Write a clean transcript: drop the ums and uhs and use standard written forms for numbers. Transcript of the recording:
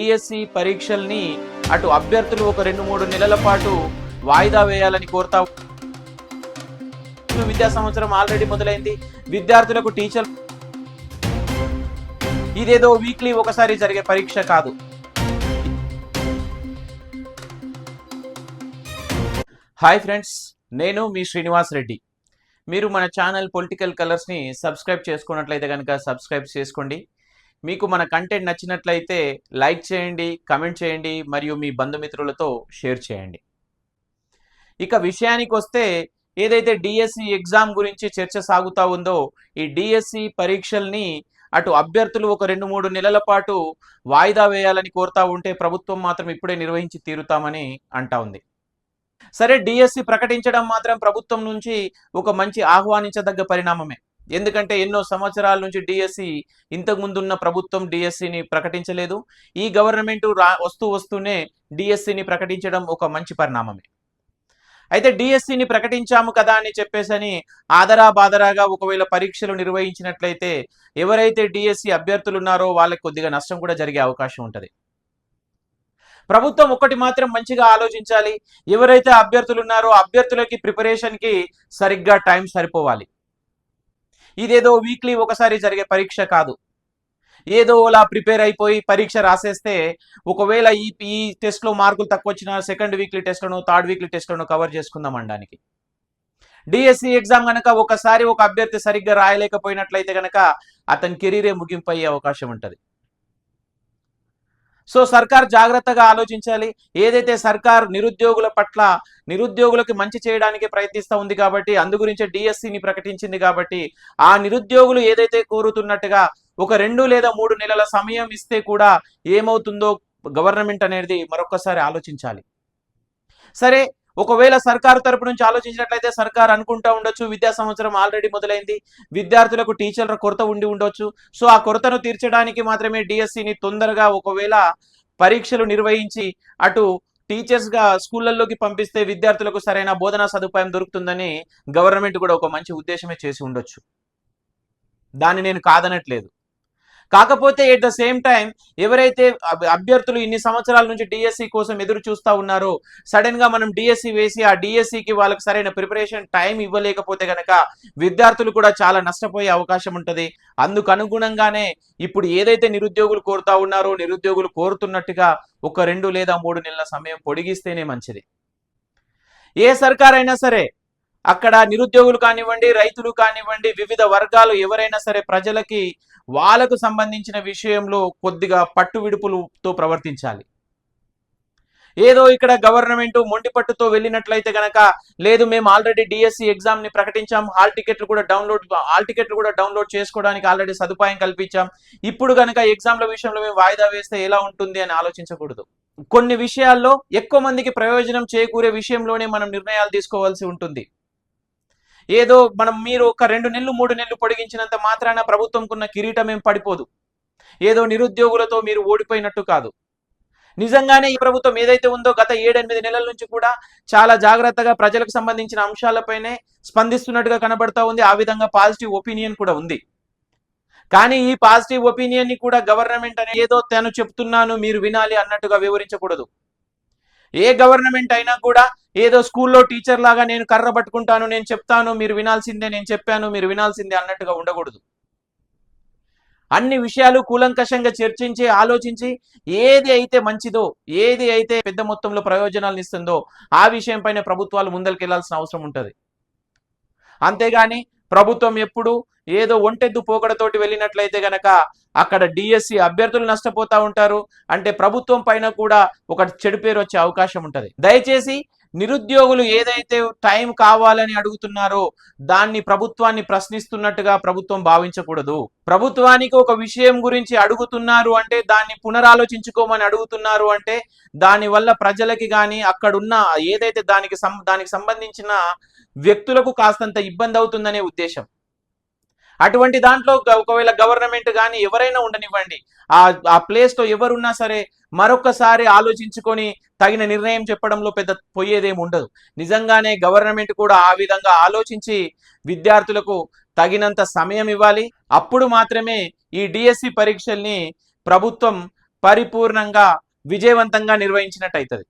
DSC పరీక్షల్ని అటు అభ్యర్థులు ఒక 2-3 నెలల పాటు వాయిదా వేయాలని కోరుతా. విద్యా సంవత్సరం ఆల్రెడీ మొదలైంది. విద్యార్థులకు టీచర్ ఇదేదో వీక్లీ ఒకసారి జరిగే పరీక్ష కాదు. హాయ్ ఫ్రెండ్స్, నేను మీ శ్రీనివాస్ రెడ్డి. మీరు మన ఛానల్ పొలిటికల్ కలర్స్ని సబ్స్క్రైబ్ చేసుకున్నట్లయితే కనుక సబ్స్క్రైబ్ చేసుకోండి. మీకు మన కంటెంట్ నచ్చినట్లయితే లైక్ చేయండి, కమెంట్ చేయండి, మరియు మీ బంధుమిత్రులతో షేర్ చేయండి. ఇక విషయానికి వస్తే, ఏదైతే డిఎస్సి ఎగ్జామ్ గురించి చర్చ సాగుతూ ఉందో, ఈ డిఎస్సి పరీక్షల్ని అటు అభ్యర్థులు ఒక 2-3 నెలల పాటు వాయిదా వేయాలని కోరుతా ఉంటే ప్రభుత్వం మాత్రం ఇప్పుడే నిర్వహించి తీరుతామని అంటా ఉంది. సరే, డిఎస్సి ప్రకటించడం మాత్రం ప్రభుత్వం నుంచి ఒక మంచి ఆహ్వానించదగ్గ పరిణామమే. ఎందుకంటే ఎన్నో సంవత్సరాల నుంచి డిఎస్సి ఇంతకు ముందున్న ప్రభుత్వం డిఎస్సిని ప్రకటించలేదు. ఈ గవర్నమెంట్ వస్తూనే డిఎస్సిని ప్రకటించడం ఒక మంచి పరిణామమే. అయితే డిఎస్సిని ప్రకటించాము కదా అని చెప్పేసని ఆదరా బాదరాగా ఒకవేళ పరీక్షలు నిర్వహించినట్లయితే ఎవరైతే డిఎస్సి అభ్యర్థులు ఉన్నారో వాళ్ళకి కొద్దిగా నష్టం కూడా జరిగే అవకాశం ఉంటుంది. ప్రభుత్వం ఒకటి మాత్రం మంచిగా ఆలోచించాలి. ఎవరైతే అభ్యర్థులు ఉన్నారో అభ్యర్థులకి ప్రిపరేషన్కి సరిగ్గా టైం సరిపోవాలి. ఇదేదో వీక్లీ ఒకసారి జరిగే పరీక్ష కాదు. ఏదో అలా ప్రిపేర్ అయిపోయి పరీక్ష రాసేస్తే ఒకవేళ ఈ టెస్ట్లో మార్కులు తక్కువ వచ్చినా సెకండ్ వీక్లీ టెస్ట్లను, థర్డ్ వీక్లీ టెస్ట్లను కవర్ చేసుకుందాం అనడానికి. డిఎస్సి ఎగ్జామ్ కనుక ఒకసారి ఒక అభ్యర్థి సరిగ్గా రాయలేకపోయినట్లయితే కనుక అతని కెరీరే ముగింపు అయ్యే అవకాశం ఉంటుంది. సో సర్కార్ జాగ్రత్తగా ఆలోచించాలి. ఏదైతే సర్కార్ నిరుద్యోగుల పట్ల నిరుద్యోగులకు మంచి చేయడానికి ప్రయత్నిస్తూ ఉంది కాబట్టి అందు గురించే డిఎస్సిని ప్రకటించింది కాబట్టి ఆ నిరుద్యోగులు ఏదైతే కోరుతున్నట్టుగా ఒక 2 లేదా 3 నెలల సమయం ఇస్తే కూడా ఏమవుతుందో గవర్నమెంట్ అనేది మరొకసారి ఆలోచించాలి. సరే, ఒకవేళ సర్కారు తరపు నుంచి ఆలోచించినట్లయితే సర్కార్ అనుకుంటా ఉండొచ్చు, విద్యా సంవత్సరం ఆల్రెడీ మొదలైంది, విద్యార్థులకు టీచర్ల కొరత ఉండొచ్చు. సో ఆ కొరతను తీర్చడానికి మాత్రమే డిఎస్సిని తొందరగా ఒకవేళ పరీక్షలు నిర్వహించి అటు టీచర్స్గా స్కూళ్ళల్లోకి పంపిస్తే విద్యార్థులకు సరైన బోధనా సదుపాయం దొరుకుతుందని గవర్నమెంట్ కూడా ఒక మంచి ఉద్దేశమే చేసి ఉండొచ్చు. దాన్ని నేను కాదనట్లేదు. కాకపోతే ఎట్ ద సేమ్ టైం ఎవరైతే అభ్యర్థులు ఇన్ని సంవత్సరాల నుంచి డిఎస్సి కోసం ఎదురు చూస్తూ ఉన్నారో సడన్ గా మనం డిఎస్సి వేసి ఆ డిఎస్సికి వాళ్ళకి సరైన ప్రిపరేషన్ టైం ఇవ్వలేకపోతే గనక విద్యార్థులు కూడా చాలా నష్టపోయే అవకాశం ఉంటుంది. అందుకు అనుగుణంగానే ఇప్పుడు ఏదైతే నిరుద్యోగులు కోరుతా ఉన్నారో నిరుద్యోగులు కోరుతున్నట్టుగా ఒక 2 లేదా 3 నెలల సమయం పొడిగిస్తేనే మంచిది. ఏ సర్కార్ అయినా సరే అక్కడ నిరుద్యోగులు కానివ్వండి, రైతులు కానివ్వండి, వివిధ వర్గాలు ఎవరైనా సరే ప్రజలకి వాళ్ళకు సంబంధించిన విషయంలో కొద్దిగా పట్టు విడుపులతో ప్రవర్తించాలి. ఏదో ఇక్కడ గవర్నమెంట్ మొండి పట్టుతో వెళ్ళినట్లయితే గనక లేదు, మేము ఆల్రెడీ డిఎస్సి ఎగ్జామ్ ని ప్రకటించాం, హాల్ టికెట్లు కూడా డౌన్లోడ్ చేసుకోవడానికి ఆల్రెడీ సదుపాయం కల్పించాం, ఇప్పుడు గనక ఎగ్జామ్ల విషయంలో మేము వాయిదా వేస్తే ఎలా ఉంటుంది అని ఆలోచించకూడదు. కొన్ని విషయాల్లో ఎక్కువ మందికి ప్రయోజనం చేకూరే విషయంలోనే మనం నిర్ణయాలు తీసుకోవాల్సి ఉంటుంది. ఏదో మీరు ఒక 2 నెలలు 3 నెలలు పొడిగించినంత మాత్రాన ప్రభుత్వంకున్న కిరీటం ఏం పడిపోదు. ఏదో నిరుద్యోగులతో మీరు ఓడిపోయినట్టు కాదు. నిజంగానే ఈ ప్రభుత్వం ఏదైతే ఉందో గత 7-8 నెలల నుంచి కూడా చాలా జాగ్రత్తగా ప్రజలకు సంబంధించిన అంశాలపైనే స్పందిస్తున్నట్టుగా కనబడతా ఉంది. ఆ విధంగా పాజిటివ్ ఒపీనియన్ కూడా ఉంది. కానీ ఈ పాజిటివ్ ఒపీనియన్ ని కూడా గవర్నమెంట్ అనేది ఏదో తను చెప్తున్నాను మీరు వినాలి అన్నట్టుగా వివరించకూడదు. ఏ గవర్నమెంట్ అయినా కూడా ఏదో స్కూల్లో టీచర్ లాగా నేను కర్ర పట్టుకుంటాను, నేను చెప్తాను మీరు వినాల్సిందే, నేను చెప్పాను మీరు వినాల్సిందే అన్నట్టుగా ఉండకూడదు. అన్ని విషయాలు కూలంకషంగా చర్చించి ఆలోచించి ఏది అయితే మంచిదో, ఏది అయితే పెద్ద మొత్తంలో ప్రయోజనాలను ఇస్తుందో ఆ విషయం పైన ప్రభుత్వాలు ముందరికెళ్లాల్సిన అవసరం ఉంటుంది. అంతేగాని ప్రభుత్వం ఎప్పుడు ఏదో ఒంటెద్దు పోకడతోటి వెళ్ళినట్లయితే గనక అక్కడ డిఎస్సి అభ్యర్థులు నష్టపోతా ఉంటారు. అంటే ప్రభుత్వం పైన కూడా ఒక చెడు పేరు వచ్చే అవకాశం ఉంటుంది. దయచేసి నిరుద్యోగులు ఏదైతే టైం కావాలని అడుగుతున్నారో దాన్ని ప్రభుత్వాన్ని ప్రశ్నిస్తున్నట్టుగా ప్రభుత్వం భావించకూడదు. ప్రభుత్వానికి ఒక విషయం గురించి అడుగుతున్నారు అంటే దాన్ని పునరాలోచించుకోమని అడుగుతున్నారు అంటే దానివల్ల ప్రజలకి కానీ అక్కడున్న ఏదైతే దానికి సంబంధించిన వ్యక్తులకు కాస్తంత ఇబ్బంది అవుతుందనే ఉద్దేశం. అటువంటి దాంట్లో ఒకవేళ గవర్నమెంట్ కానీ ఎవరైనా ఉండనివ్వండి, ఆ ప్లేస్లో ఎవరున్నా సరే మరొకసారి ఆలోచించుకొని తగిన నిర్ణయం చెప్పడంలో పెద్ద పోయేదేమి ఉండదు. నిజంగానే గవర్నమెంట్ కూడా ఆ విధంగా ఆలోచించి విద్యార్థులకు తగినంత సమయం ఇవ్వాలి. అప్పుడు మాత్రమే ఈ డిఎస్సి పరీక్షల్ని ప్రభుత్వం పరిపూర్ణంగా విజయవంతంగా నిర్వహించినట్టు అవుతుంది.